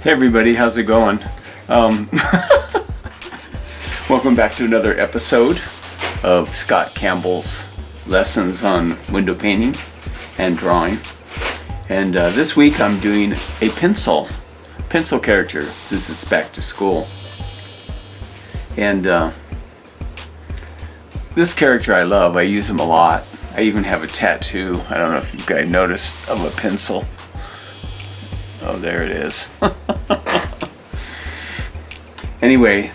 Hey everybody, how's it going? Welcome back to another episode of Scott Campbell's lessons on window painting and drawing. And this week I'm doing a pencil character since it's back to school. And this character I love. I use him a lot. I even have a tattoo. I don't know if you guys noticed, of a pencil. Oh, there it is. Anyway,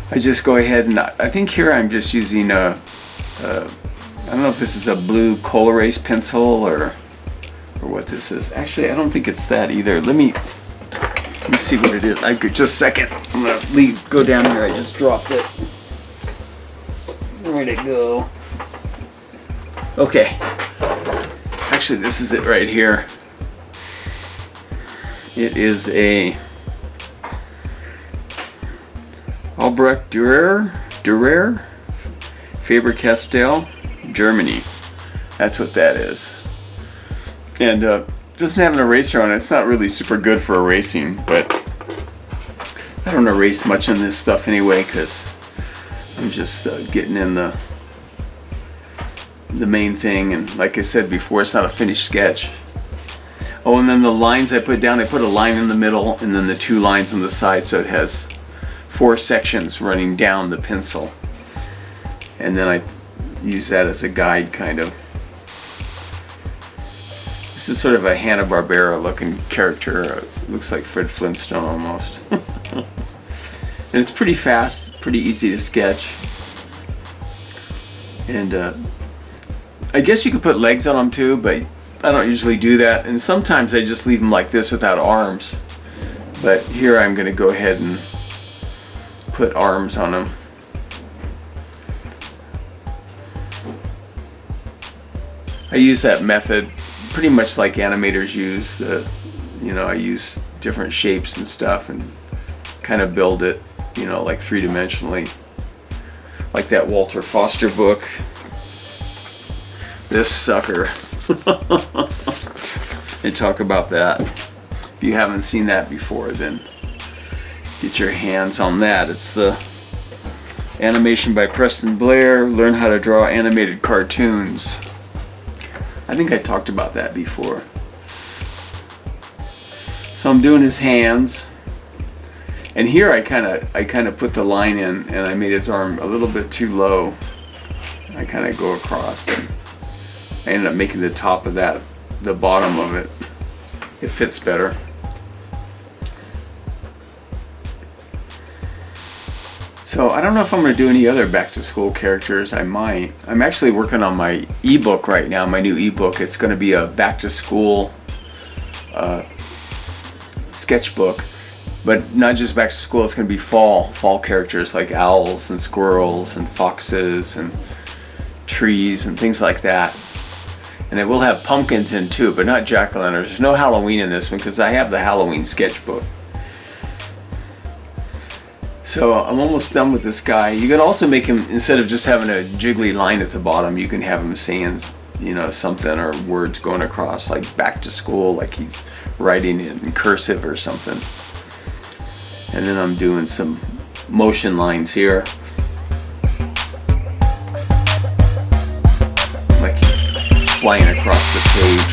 I just go ahead and I think here I'm just using I don't know if this is a blue Col-Erase pencil or what this is. Actually, I don't think it's that either. Let me see what it is. Just a second. I'm gonna go down here. I just dropped it. Where'd it go? Okay. Actually, this is it right here. It is a Albrecht Dürer Faber-Castell, Germany. That's what that is. And doesn't have an eraser on it. It's not really super good for erasing, but I don't erase much on this stuff anyway because I'm just getting in the main thing. And like I said before, it's not a finished sketch. Oh, and then the lines I put down, I put a line in the middle and then the two lines on the side, so it has 4 sections running down the pencil. And then I use that as a guide, kind of. This is sort of a Hanna-Barbera looking character. Looks like Fred Flintstone almost. And it's pretty fast, pretty easy to sketch. And I guess you could put legs on them too, but I don't usually do that, and sometimes I just leave them like this without arms. But here I'm going to go ahead and put arms on them. I use that method pretty much like animators use. I use different shapes and stuff and kind of build it, like three-dimensionally. Like that Walter Foster book. This sucker. And talk about that. If you haven't seen that before, then get your hands on that. It's the animation by Preston Blair. Learn how to draw animated cartoons. I think I talked about that before. So I'm doing his hands, and here I kind of put the line in, and I made his arm a little bit too low. I kind of go across, and I ended up making the top of that the bottom of it. It fits better. So I don't know if I'm going to do any other back to school characters. I might. I'm actually working on my ebook right now, my new ebook. It's going to be a back to school sketchbook, but not just back to school. It's going to be fall characters like owls and squirrels and foxes and trees and things like that. And it will have pumpkins in too, but not jack-o'-lanterns. There's no Halloween in this one because I have the Halloween sketchbook. So I'm almost done with this guy. You can also make him, instead of just having a jiggly line at the bottom, you can have him saying, something, or words going across, like back to school, like he's writing it in cursive or something. And then I'm doing some motion lines here. Flying across the page.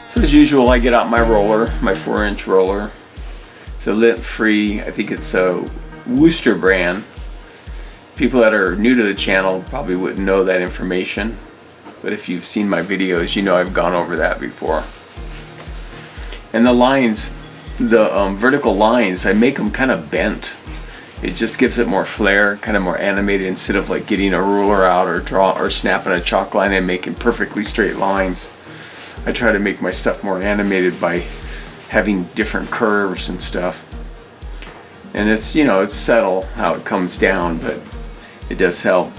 So as usual, I get out my roller, my 4-inch roller. It's a lint-free, I think it's a Worcester brand. People that are new to the channel probably wouldn't know that information. But if you've seen my videos, you know I've gone over that before. And the lines, the vertical lines, I make them kind of bent. It just gives it more flair, kind of more animated, instead of like getting a ruler out or snapping a chalk line and making perfectly straight lines. I try to make my stuff more animated by having different curves and stuff. And it's, it's subtle how it comes down, but it does help.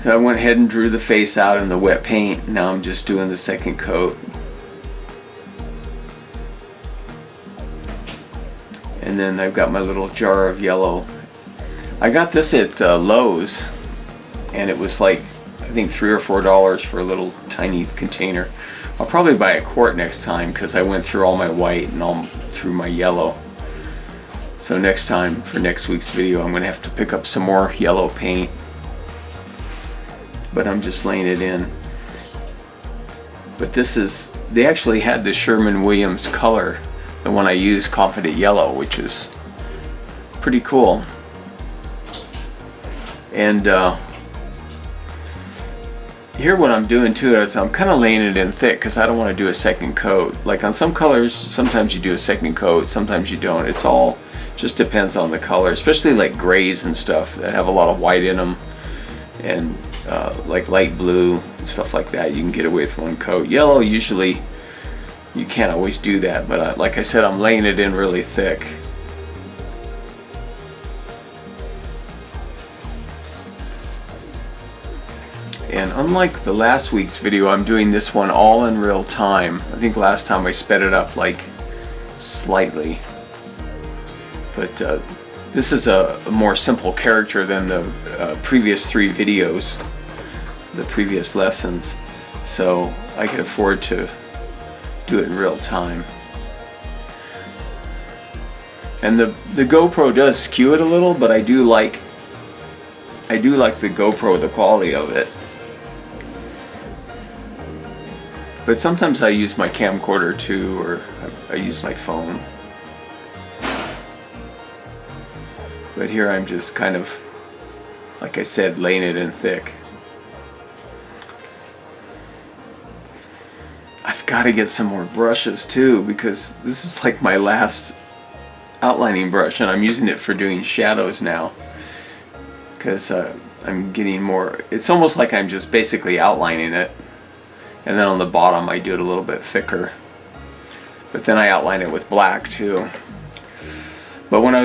So I went ahead and drew the face out in the wet paint. Now I'm just doing the second coat. And then I've got my little jar of yellow. I got this at Lowe's, and it was like, I think $3 or $4 for a little tiny container. I'll probably buy a quart next time because I went through all my white and all through my yellow. So next time, for next week's video, I'm going to have to pick up some more yellow paint. But I'm just laying it in. But this is, they actually had the Sherwin-Williams color, the one I use, Confident Yellow, which is pretty cool. And here what I'm doing too is I'm kind of laying it in thick because I don't want to do a second coat. Like on some colors, sometimes you do a second coat, sometimes you don't. It's all just depends on the color, especially like grays and stuff that have a lot of white in them, and like light blue and stuff like that. You can get away with one coat. Yellow, usually you can't always do that, but like I said, I'm laying it in really thick. And unlike the last week's video, I'm doing this one all in real time. I think last time I sped it up like slightly. But this is a more simple character than the previous 3 videos, the previous lessons. So I can afford to do it in real time. And the GoPro does skew it a little, but I do like the GoPro, the quality of it. But sometimes I use my camcorder too, or I use my phone. But here I'm just kind of, like I said, laying it in thick. I've got to get some more brushes too, because this is like my last outlining brush, and I'm using it for doing shadows now. Because I'm getting more, it's almost like I'm just basically outlining it. And then on the bottom I do it a little bit thicker. But then I outline it with black too. But when I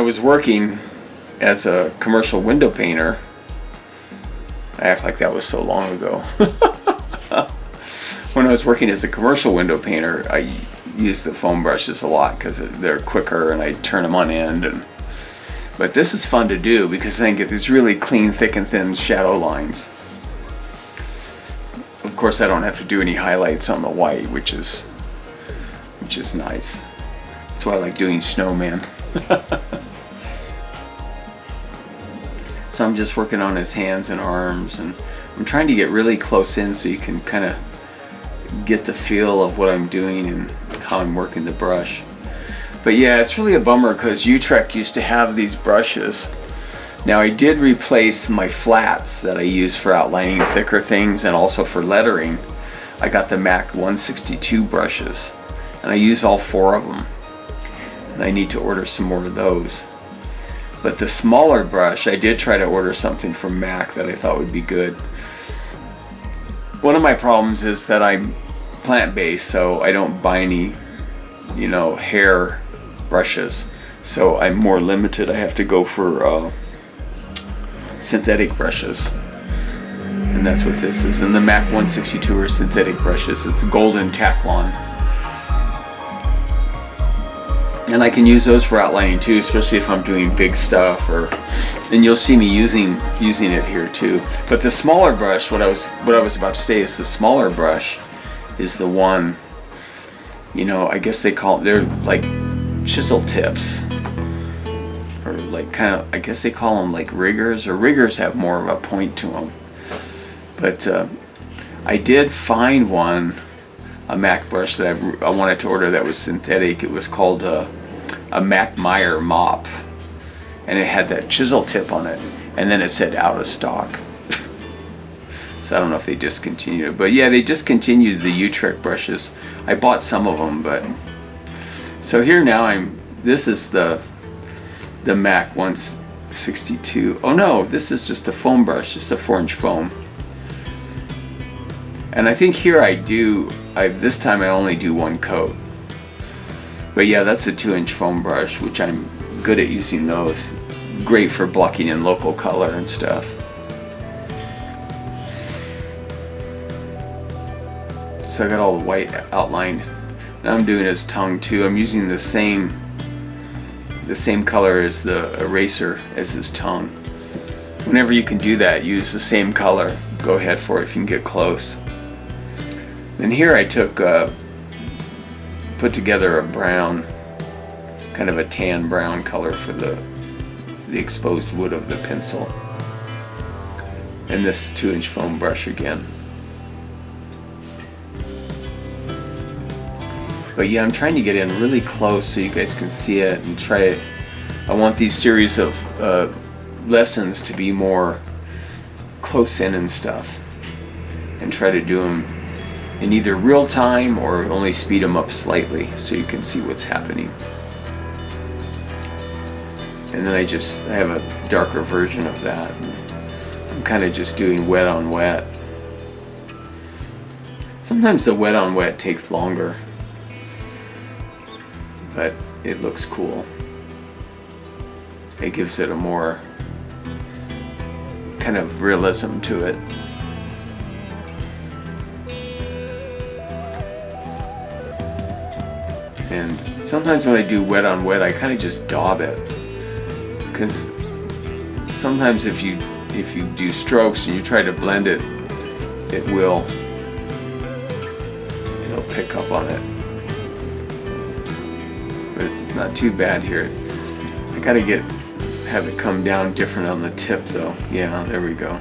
was working as a commercial window painter, I act like that was so long ago. When I was working as a commercial window painter, I used the foam brushes a lot because they're quicker and I turn them on end. But this is fun to do because I can get these really clean, thick and thin shadow lines. Of course, I don't have to do any highlights on the white, which is nice. That's why I like doing snowman. So I'm just working on his hands and arms, and I'm trying to get really close in so you can kind of get the feel of what I'm doing and how I'm working the brush. But yeah, it's really a bummer because Utrecht used to have these brushes. Now I did replace my flats that I use for outlining thicker things and also for lettering. I got the MAC 162 brushes, and I use all 4 of them. And I need to order some more of those. But the smaller brush, I did try to order something from MAC that I thought would be good. One of my problems is that I'm plant-based, so I don't buy any, hair brushes. So I'm more limited. I have to go for synthetic brushes, and that's what this is. And the MAC 162 are synthetic brushes. It's golden Taklon, and I can use those for outlining too, especially if I'm doing big stuff. And you'll see me using it here too. But the smaller brush, what I was about to say is the smaller brush is the one, I guess they're like chisel tips. Or like kind of, I guess they call them like riggers, or riggers have more of a point to them. But I did find a MAC brush that I wanted to order that was synthetic. It was called a Mac Meyer mop, and it had that chisel tip on it, and then it said out of stock. So I don't know if they discontinued it, but yeah, they discontinued the Utrecht brushes. I bought some of them, but so here now this is the MAC 162. Oh no, this is just a foam brush, just a 4-inch foam. And I think here this time I only do 1 coat. But yeah, that's a 2-inch foam brush, which I'm good at using those. Great for blocking in local color and stuff. So I got all the white outlined. Now I'm doing his tongue too. I'm using the same the same color as the eraser as his tongue. Whenever you can do that, use the same color. Go ahead for it if you can get close. Then here I took, put together a brown, kind of a tan brown color for the exposed wood of the pencil. And this 2-inch foam brush again. But yeah, I'm trying to get in really close so you guys can see it and try it. I want these series of lessons to be more close in and stuff, and try to do them in either real time or only speed them up slightly so you can see what's happening. And then I have a darker version of that. I'm kind of just doing wet on wet. Sometimes the wet on wet takes longer, but it looks cool. It gives it a more kind of realism to it. And sometimes when I do wet on wet, I kind of just daub it, because sometimes if you do strokes and you try to blend it, it'll pick up on it. But not too bad here. I gotta have it come down different on the tip though. Yeah, there we go.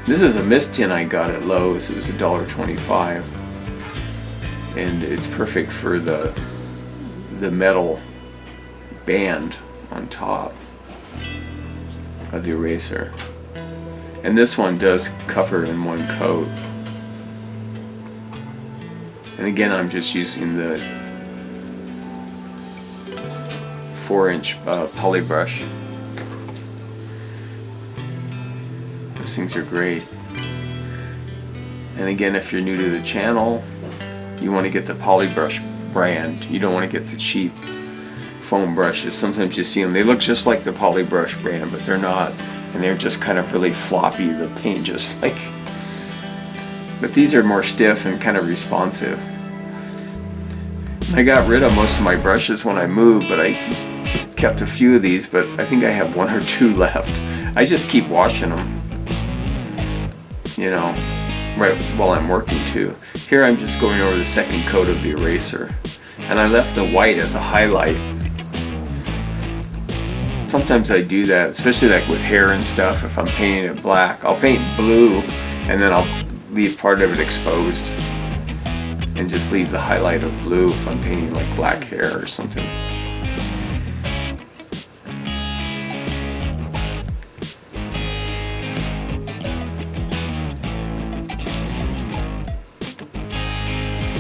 This is a mist tin I got at Lowe's. It was $1.25, and it's perfect for the metal band on top of the eraser. And this one does cover in one coat. And again, I'm just using the 4-inch poly brush. Those things are great. And again, if you're new to the channel, you want to get the poly brush brand. You don't want to get the cheap foam brushes. Sometimes you see them, they look just like the poly brush brand, but they're not. And they're just kind of really floppy, the paint just like. But these are more stiff and kind of responsive. I got rid of most of my brushes when I moved, but I kept a few of these, but I think I have 1 or 2 left. I just keep washing them, you know, right while I'm working too. Here I'm just going over the second coat of the eraser, and I left the white as a highlight. Sometimes I do that, especially like with hair and stuff. If I'm painting it black, I'll paint blue and then I'll leave part of it exposed and just leave the highlight of blue if I'm painting like black hair or something.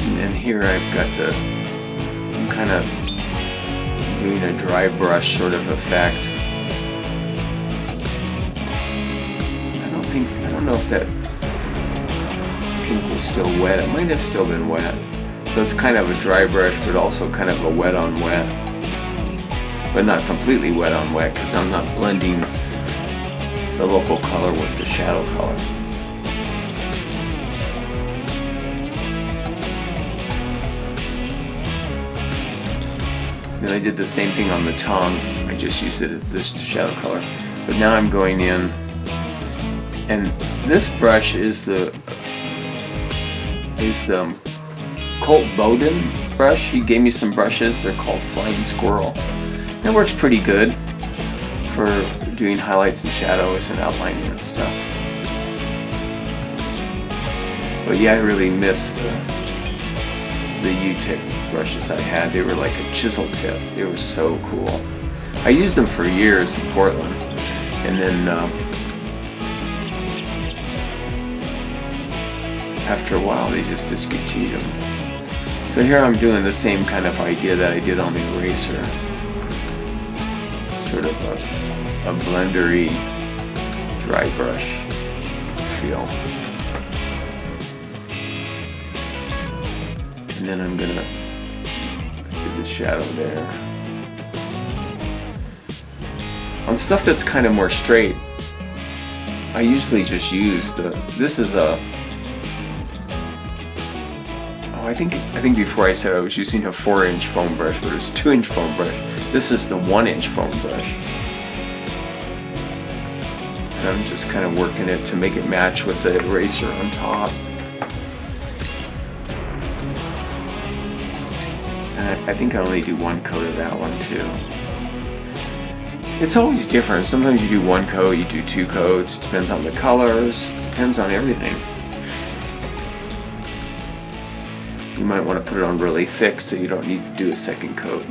And then here I've got I'm kind of doing a dry brush sort of effect. I don't know if that pink was still wet. It might have still been wet. So it's kind of a dry brush, but also kind of a wet on wet. But not completely wet on wet, because I'm not blending the local color with the shadow color. Then I did the same thing on the tongue. I just used it as this shadow color. But now I'm going in, and this brush is the Colt Bowden brush. He gave me some brushes. They're called Flying Squirrel. And it works pretty good for doing highlights and shadows and outlining and stuff. But yeah, I really miss the U-tip brushes I had. They were like a chisel tip. They were so cool. I used them for years in Portland, and then after a while they just discontinued them. So here I'm doing the same kind of idea that I did on the eraser, sort of a blendery dry brush feel. And then I'm gonna do the shadow there. On stuff that's kind of more straight, I usually just use this is Oh, I think before I said I was using a 4-inch foam brush, but it was a 2-inch foam brush. This is the 1-inch foam brush. And I'm just kind of working it to make it match with the eraser on top. And I think I only do 1 coat of that one too. It's always different. Sometimes you do 1 coat, you do 2 coats. Depends on the colors. Depends on everything. You might want to put it on really thick so you don't need to do a 2nd coat.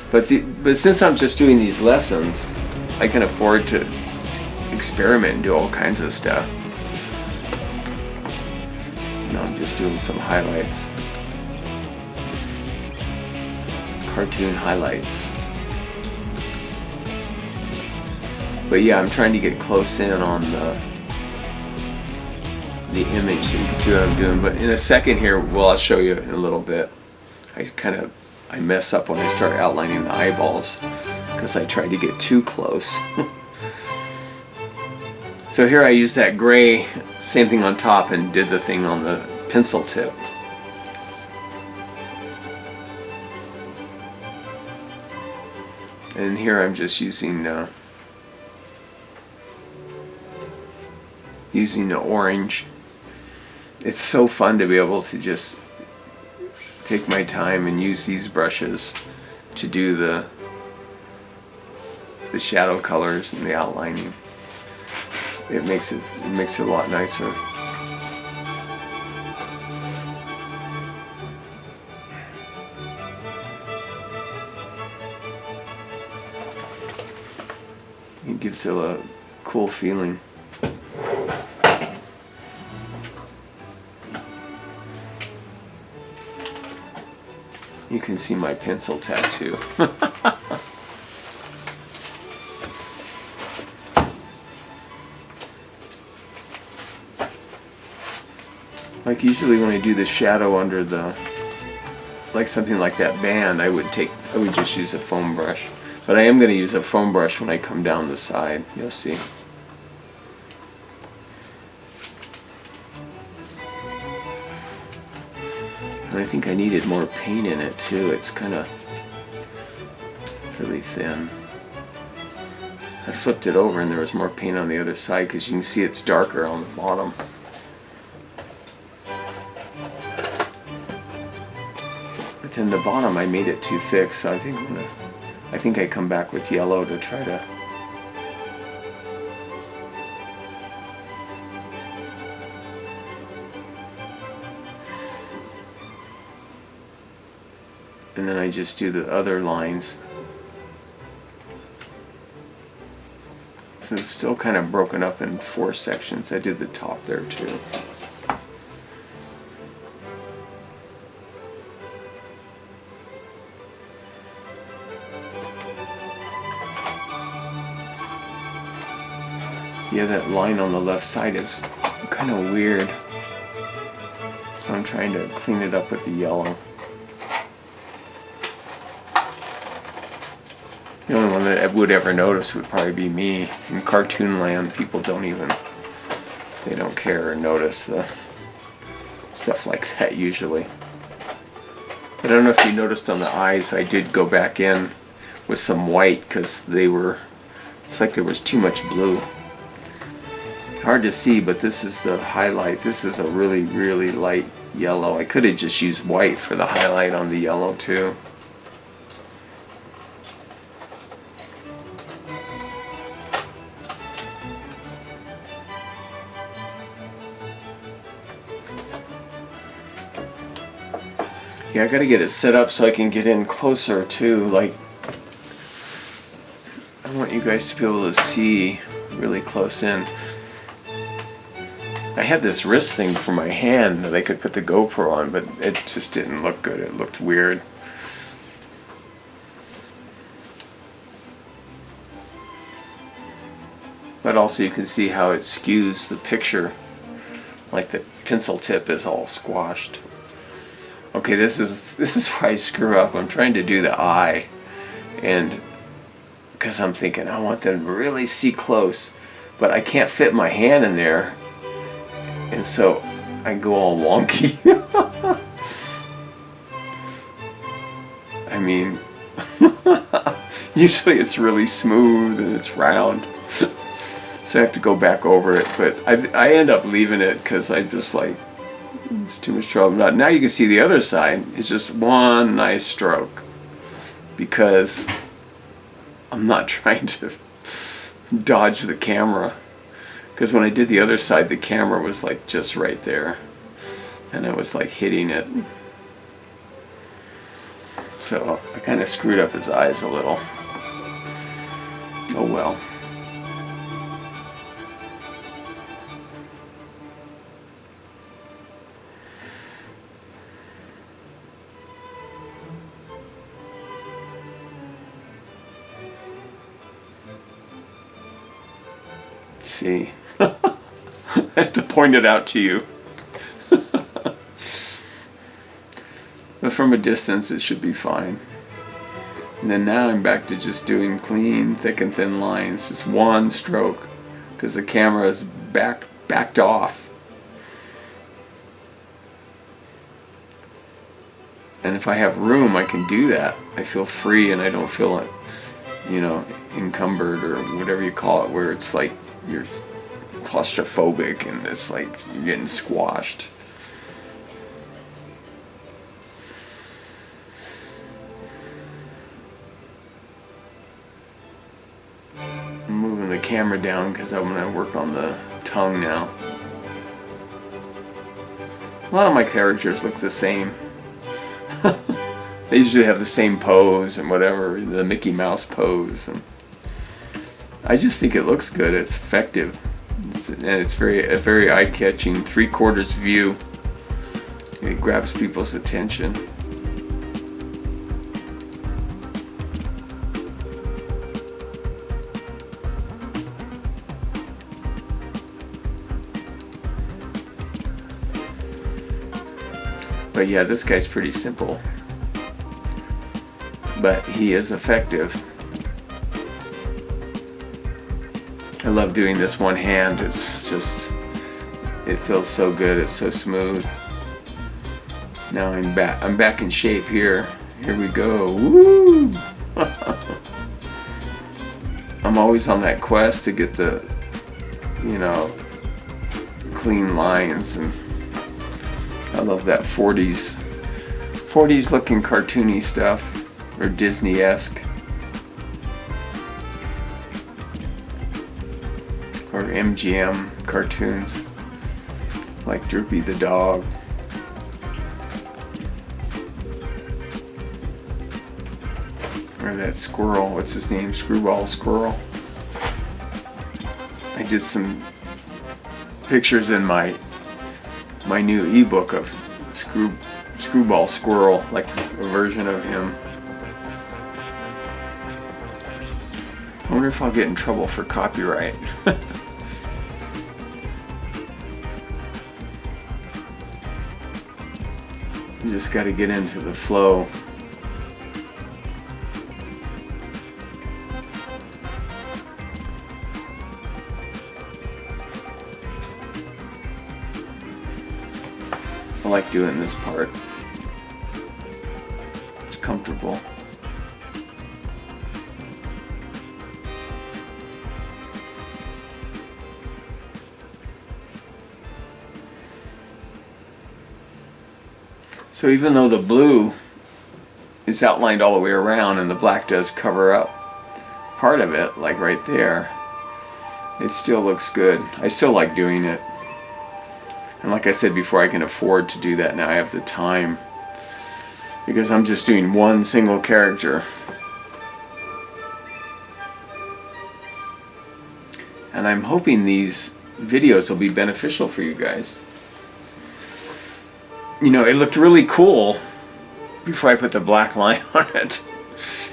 But since I'm just doing these lessons, I can afford to experiment and do all kinds of stuff. Now I'm just doing some highlights. Cartoon highlights. But yeah, I'm trying to get close in on the image so you can see what I'm doing. But in a second here, well, I'll show you in a little bit. I mess up when I start outlining the eyeballs because I tried to get too close. So here I used that gray, same thing on top, and did the thing on the pencil tip. And here I'm just using the orange. It's so fun to be able to just take my time and use these brushes to do the shadow colors and the outlining. It makes it a lot nicer. It gives it a cool feeling. You can see my pencil tattoo. Like usually when I do the shadow under the, like something like that band, I would just use a foam brush. But I am going to use a foam brush when I come down the side. You'll see. And I think I needed more paint in it too. It's kind of really thin. I flipped it over and there was more paint on the other side because you can see it's darker on the bottom. But then the bottom I made it too thick, so I think I come back with yellow to try to and then I just do the other lines. So it's still kind of broken up in 4 sections. I did the top there too. Yeah, that line on the left side is kind of weird. So I'm trying to clean it up with the yellow. The only one that I would ever notice would probably be me. In cartoon land, people they don't care or notice the stuff like that usually. But I don't know if you noticed on the eyes, I did go back in with some white because it's like there was too much blue. Hard to see, but this is the highlight. This is a really, really light yellow. I could have just used white for the highlight on the yellow too. Yeah, I gotta get it set up so I can get in closer too. Like, I want you guys to be able to see really close in. I had this wrist thing for my hand that I could put the GoPro on, but it just didn't look good. It looked weird. But also you can see how it skews the picture. Like the pencil tip is all squashed. Okay, this is where I screw up. I'm trying to do the eye, and because I'm thinking I want them to really see close, but I can't fit my hand in there. And so I go all wonky. I mean, usually it's really smooth and it's round. So I have to go back over it, but I end up leaving it because I just like, it's too much trouble. Now you can see the other side. It's just one nice stroke because I'm not trying to dodge the camera. Because when I did the other side, the camera was like just right there, and I was like hitting it. So I kind of screwed up his eyes a little. Oh well. See, I have to point it out to you. But from a distance it should be fine. And then now I'm back to just doing clean, thick and thin lines, just one stroke, because the camera is backed off. And if I have room, I can do that. I feel free and I don't feel, you know, encumbered or whatever you call it, where it's like you're claustrophobic and it's like you're getting squashed. I'm moving the camera down because I'm going to work on the tongue now. A lot of my characters look the same. They usually have the same pose and whatever, the Mickey Mouse pose. And I just think it looks good. It's effective, and it's a very eye-catching 3/4 view. It grabs people's attention. But yeah, this guy's pretty simple, but he is effective. I love doing this one hand. It's just, it feels so good. It's so smooth. Now I'm back in shape here. Here we go. Woo! I'm always on that quest to get the, you know, clean lines, and I love that 40s looking cartoony stuff, or Disney-esque, or MGM cartoons like Droopy the dog. Or that squirrel, what's his name? Screwball Squirrel. I did some pictures in my new ebook of Screwball Squirrel, like a version of him. I wonder if I'll get in trouble for copyright. You just got to get into the flow. I like doing this part. It's comfortable. So even though the blue is outlined all the way around and the black does cover up part of it, like right there, it still looks good. I still like doing it. And like I said before, I can afford to do that now. I have the time, because I'm just doing one single character. And I'm hoping these videos will be beneficial for you guys. You know, it looked really cool before I put the black line on it,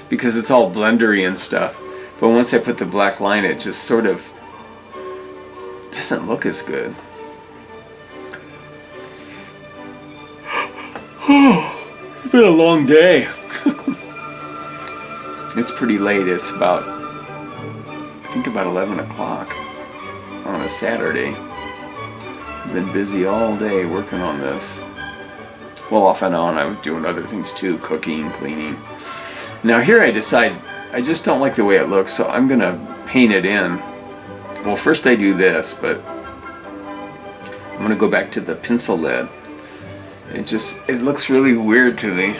because it's all blendery and stuff. But once I put the black line, it just sort of doesn't look as good. It's been a long day. It's pretty late. It's about, I think about 11 o'clock on a Saturday. I've been busy all day working on this. Well, off and on, I was doing other things too, cooking, cleaning. Now here I decide, I just don't like the way it looks, so I'm gonna paint it in. Well, first I do this, but I'm gonna go back to the pencil lead. It looks really weird to me.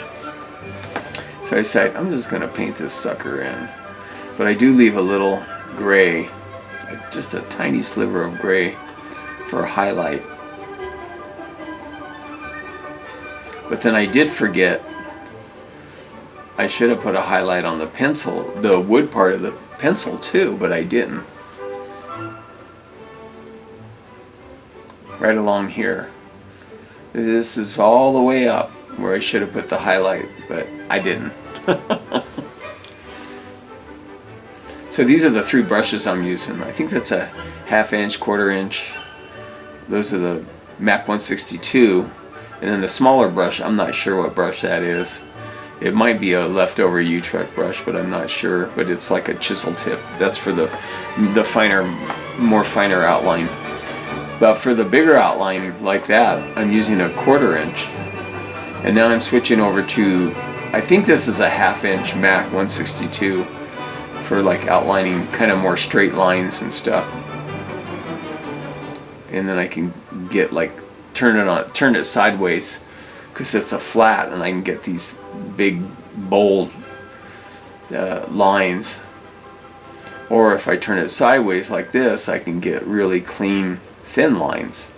So I decide I'm just gonna paint this sucker in. But I do leave a little gray, just a tiny sliver of gray for a highlight. But then I did forget, I should have put a highlight on the pencil, the wood part of the pencil too, but I didn't. Right along here. This is all the way up where I should have put the highlight, but I didn't. So these are the 3 brushes I'm using. I think that's a 1/2 inch, 1/4 inch. Those are the MAC 162. And then the smaller brush, I'm not sure what brush that is. It might be a leftover U-Trek brush, but I'm not sure. But it's like a chisel tip. That's for the finer, more finer outline. But for the bigger outline like that, I'm using a 1/4 inch. And now I'm switching over to, I think this is a 1/2 inch MAC 162 for like outlining kind of more straight lines and stuff. And then I can get like, turn it sideways because it's a flat, and I can get these big bold lines. Or if I turn it sideways like this, I can get really clean thin lines.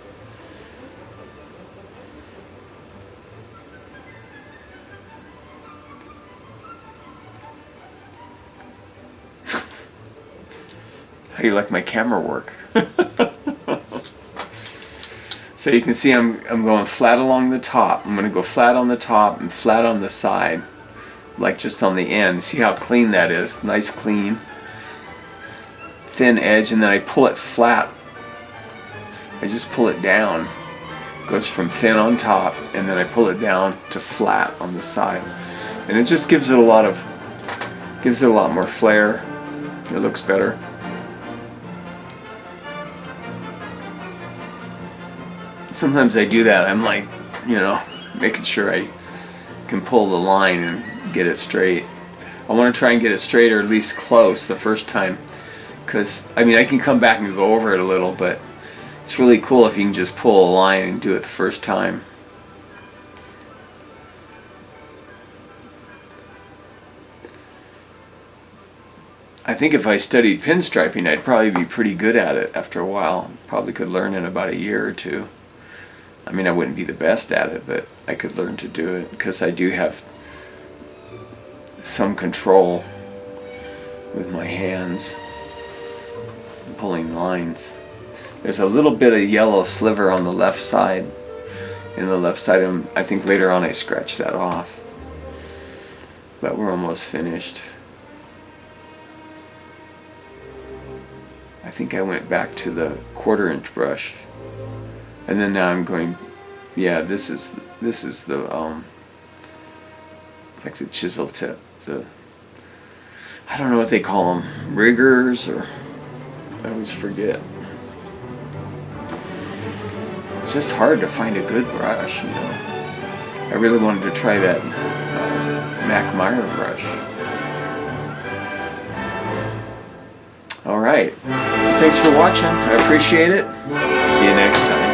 How do you like my camera work? So you can see I'm going flat along the top. I'm going to go flat on the top and flat on the side, like just on the end. See how clean that is? Nice clean thin edge, and then I pull it flat. I just pull it down. It goes from thin on top, and then I pull it down to flat on the side, and it just gives it a lot more flair. It looks better. Sometimes I do that. I'm like, making sure I can pull the line and get it straight. I want to try and get it straight, or at least close the first time, because I can come back and go over it a little, but it's really cool if you can just pull a line and do it the first time. I think if I studied pinstriping, I'd probably be pretty good at it after a while. Probably could learn in about a year or 2. I wouldn't be the best at it, but I could learn to do it because I do have some control with my hands pulling lines. There's a little bit of yellow sliver on the left side. In the left side, I think later on I scratched that off. But we're almost finished. I think I went back to the 1/4 inch brush. And then now I'm going, yeah, this is the like the chisel tip, I don't know what they call them, riggers, or I always forget. It's just hard to find a good brush, I really wanted to try that Mac Meyer brush. All right, thanks for watching. I appreciate it. See you next time.